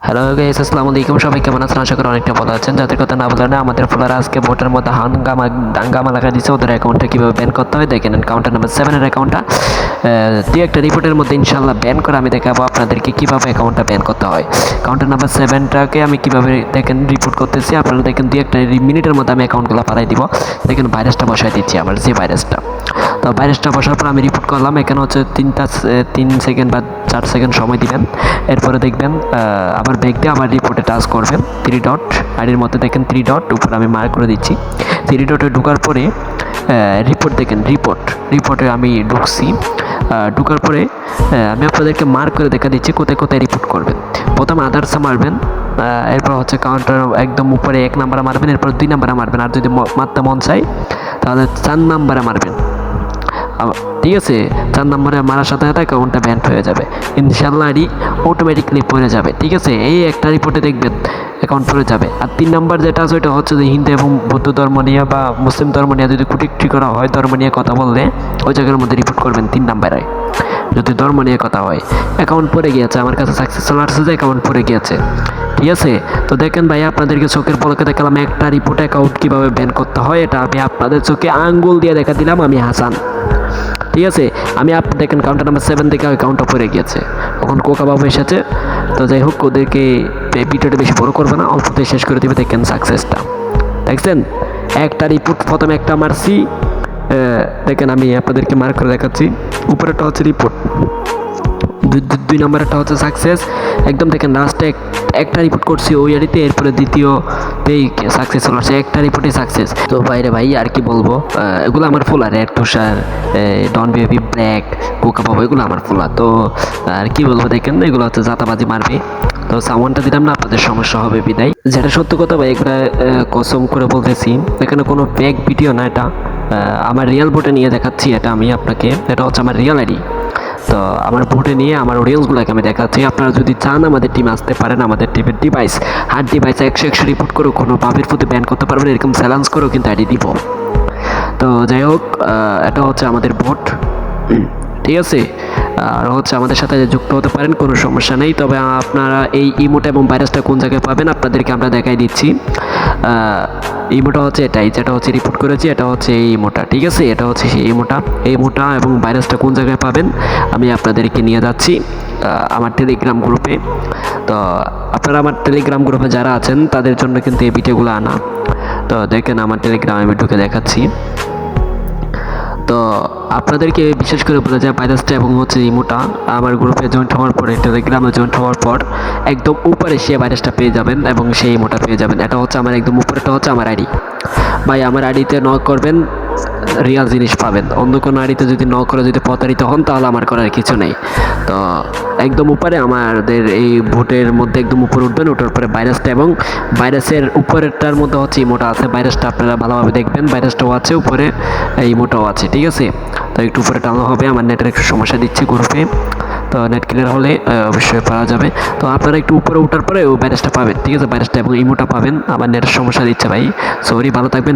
Hello guys, আসসালামু আলাইকুম। সবাই কেমন আছেন? আশা করি অনেকটা ভালো আছেন। যাদের কথা না বলে না, আমাদের ফলোয়ার আজকে ভোটের মধ্যে দাঙ্গামা লাগা দিচ্ছে। ওদের অ্যাকাউন্টটা কীভাবে ব্যান করতে হয় দেখেন। কাউন্টার নাম্বার 7-এর অ্যাকাউন্টটা দুই একটা রিপোর্টের মধ্যে ইনশাল্লাহ ব্যান করে আমি দেখাবো আপনাদেরকে কীভাবে অ্যাকাউন্টটা ব্যান করতে হয়। কাউন্টার নাম্বার 7টাকে আমি কীভাবে দেখেন রিপোর্ট করতেছি। আপনারা দেখেন দুই একটা মিনিটের মধ্যে আমি অ্যাকাউন্টগুলো পাঠাই দিব। দেখেন ভাইরাসটা বসাই দিচ্ছি, আমার যে ভাইরাসটা। তো ভাইরাসটা বসার পর আমি রিপোর্ট করলাম। এখানে হচ্ছে 3 সেকেন্ড বা 4 সেকেন্ড সময় দিবেন। এরপরে দেখবেন আবার ব্যাক দিয়ে আবার রিপোর্টে টাচ করবেন। 3 ডট আইডির মধ্যে দেখেন 3 ডট উপরে আমি মার্ক করে দিচ্ছি। 3 ডটে ঢোকার পরে রিপোর্ট দেখেন, রিপোর্টে আমি ঢুকছি। ঢোকার পরে আমি আপনাদেরকে মার্ক করে দেখা দিচ্ছি কোথায় কোথায় রিপোর্ট করবেন। প্রথমে আদার্সে মারবেন, এরপর হচ্ছে কাউন্টার একদম উপরে 1 নাম্বারে মারবেন, এরপর 2 নাম্বারে মারবেন। আর যদি মারতে মন চাই তাহলে 4 নাম্বারে মারবেন। ঠিক আছে, 4 নম্বরে মারার সাথে সাথে অ্যাকাউন্টটা ব্যান্ড হয়ে যাবে ইনশাল্লাহ। আইডি অটোমেটিকলি পড়ে যাবে। ঠিক আছে, এই একটা রিপোর্টে দেখবেন অ্যাকাউন্ট পড়ে যাবে। আর 3 নম্বর যেটা আছে ওইটা হচ্ছে যে হিন্দু এবং বৌদ্ধ ধর্ম নিয়ে বা মুসলিম ধর্ম নিয়ে যদি কুটিকটি করা হয়, ধর্ম নিয়ে কথা বললে ওই জায়গার মধ্যে রিপোর্ট করবেন 3 নম্বরে। যদি ধর্ম নিয়ে কথা হয়, অ্যাকাউন্ট পড়ে গিয়েছে, আমার কাছে সাকসেস চলে আসছে যে অ্যাকাউন্ট পড়ে গিয়েছে। ঠিক আছে, তো দেখেন ভাই, আপনাদেরকে চোখের পলকে দেখালাম একটা রিপোর্ট অ্যাকাউন্ট কীভাবে ব্যান করতে হয়। এটা আমি আপনাদের চোখে আঙ্গুল দিয়ে দেখা দিলাম, আমি হাসান। ঠিক আছে, আমি দেখেন কাউন্টার নাম্বার 7 থেকে অ্যাকাউন্টটা পড়ে গিয়েছে। এখন কোকা বাবু এসেছে। তো যাই হোক, ওদেরকে ভিডিওটা বেশি বড় করবে না, অল্পতে শেষ করে দেবে। দেখেন সাকসেসটা দেখছেন, একটা রিপোর্ট প্রথমে একটা মারছি। দেখেন আমি আপনাদেরকে মার্ক করে দেখাচ্ছি। উপরেরটা হচ্ছে রিপোর্ট, 2 নম্বরেরটা হচ্ছে সাকসেস। একদম দেখেন লাস্টে একটা রিপোর্ট করছি ওই আইডিতে, এরপরে দ্বিতীয়তেই সাকসেস হলো, সে একটা রিপোর্টে সাকসেস। তো বাইরে ভাই আর কি বলবো, এগুলো আমার ফুলা, রেড তুষার, ডন বেবি, ব্ল্যাক, কোকা বাবু, এগুলো আমার ফুলা। তো আর কি বলবো, দেখেন এগুলো হচ্ছে জাতাবাজি মারবে। তো সামানটা দিলাম না, আপনাদের সমস্যা হবে বিদায়। যেটা সত্য কথা ভাই, এগুলো কসম করে বলতেছি, এখানে কোনো ফেক ভিডিও না। এটা আমার রিয়েল ভোটে নিয়ে দেখাচ্ছি। এটা আমি আপনাকে, এটা হচ্ছে আমার রিয়েল আইডি। তো আমার ভোটে নিয়ে আমার অডিয়েন্সগুলোকে আমি দেখাচ্ছি। আপনারা যদি চান আমাদের টিমে আসতে পারেন। আমাদের টিমের ডিভাইস, হার্ড ডিভাইস 100 রিপোর্ট করো, কোনো পাবের প্রতি ব্যান করতে পারবেন, এরকম চ্যালেঞ্জ করো, কিন্তু আইডি দিব। তো যাই হোক, এটা হচ্ছে আমাদের ভোট। ঠিক আছে, আর হচ্ছে আমাদের সাথে যুক্ত হতে পারেন, কোনো সমস্যা নেই। তবে আপনারা এই ইমোটা এবং ভাইরাসটা কোন জায়গায় পাবেন আপনাদেরকে আমরা দেখাই দিচ্ছি। ইমোটা হচ্ছে এটাই, যেটা হচ্ছে রিপোর্ট করেছি, এটা হচ্ছে এই ইমোটা। ঠিক আছে, এটা হচ্ছে সেই ইমোটা এবং ভাইরাসটা কোন জায়গায় পাবেন আমি আপনাদেরকে নিয়ে যাচ্ছি আমার টেলিগ্রাম গ্রুপে। তো আপনারা আমার টেলিগ্রাম গ্রুপে যারা আছেন তাদের জন্য কিন্তু এই ভিডিওগুলো আনা। তো দেখেন আমার টেলিগ্রামে আমি ঢুকে দেখাচ্ছি। তো আপনাদেরকে বিশেষ করে বলে যায় ভাইরাসটা এবং হচ্ছে ইমোটা আমার গ্রুপে জয়েন্ট হওয়ার পরে, টেলিগ্রামে জয়েন্ট হওয়ার পর একদম উপরে সে ভাইরাসটা পেয়ে যাবেন এবং সেই ইমোটা পেয়ে যাবেন। এটা হচ্ছে আমার একদম উপরেটা হচ্ছে আমার আইডি। ভাই আমার আইডিতে নক করবেন, রিয়াল জিনিস পাবেন। অন্য কোনো আইডিতে যদি ন করে যদি প্রতারিত হন তাহলে আমার করার কিছু নেই। তো একদম উপরে আমাদের এই ভোটের মধ্যে একদম উপরে উঠবেন, ওঠার পরে ভাইরাসটা এবং ভাইরাসের উপরেরটার মধ্যে হচ্ছে ইমোটা আছে। ভাইরাসটা আপনারা ভালোভাবে দেখবেন, ভাইরাসটাও আছে উপরে, ইমোটাও আছে। ঠিক আছে, তো একটু উপরে টানো হবে। আমার নেটের একটু সমস্যা দিচ্ছে গ্রুপে, তো নেট ক্লিয়ার হলে অবশ্যই পাওয়া যাবে। তো আপনারা একটু উপরে ওঠার পরে ওই ভাইরাসটা পাবেন। ঠিক আছে, ভাইরাসটা এবং ইমোটা পাবেন। আমার নেটের সমস্যা দিচ্ছে ভাই, সরি, ভালো থাকবেন।